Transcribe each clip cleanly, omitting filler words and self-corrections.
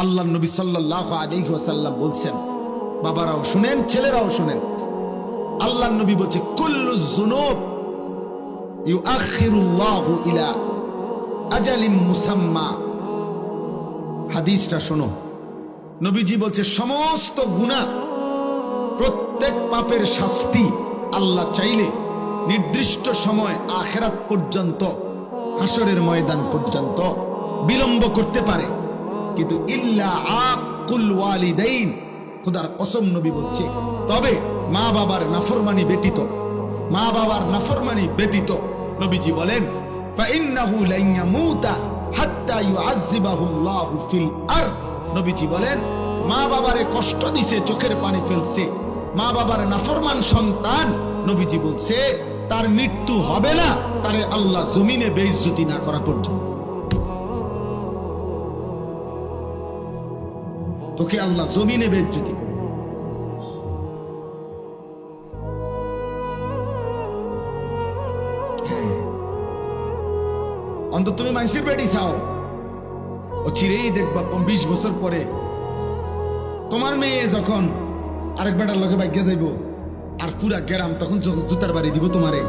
আল্লাহ নবী সাল্লাল্লাহু আলাইহি ওয়াসাল্লাম বলছেন, বাবারাও শুনেন, ছেলেরাও শুনেন, আল্লাহ নবী বলছে কুল্লু যুনুব ইউআখিরুল্লাহু ইলা আজালিম মুসাম্মা। হাদিসটা শোনো, নবীজি বলছে সমস্ত গুনাহ, প্রত্যেক পাপের শাস্তি আল্লাহ চাইলে নির্দিষ্ট সময় আখিরাত পর্যন্ত, হাসরের ময়দান পর্যন্ত বিলম্ব করতে পারে, কিন্তু ইল্লা আকুল ওয়ালিদাইন, খোদার কসম নবী বলছে, তবে মা বাবার নাফরমানি ব্যতীত, মা বাবার নাফরমানি ব্যতীত। নবীজি বলেন ফাইন্নাহু লান ইয়ামুতা হাত্তা ইউআযযিবাহুল্লাহু ফিল আরদ। নবীজি বলেন মা বাবারে কষ্ট দিছে, চোখের পানি ফেলছে, মা বাবার নাফরমান সন্তান, নবীজি বলছে তার মৃত্যু হবে না তারে আল্লাহ জমিনে বেইজ্জতি না করা পর্যন্ত। তোকে আল্লাহ জমিনে বেইজ্জতি, অন্তত তুমি মানুষের বেটি চাও, ও চিরেই দেখবা 20 বছর পরে তোমার মেয়ে যখন আরেক বেটার লগে বাইকে যাইব, আর পুরা গ্রাম তখন যখন জুতার বাড়ি দিব তোমারে,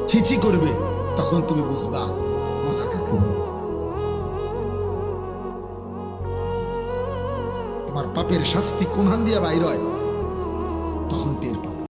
ছিছি করবে, তখন তুমি বুঝবা মজা কাকে বলে। তোমার পাপের শাস্তি কোনখান দিয়া বাইর হয়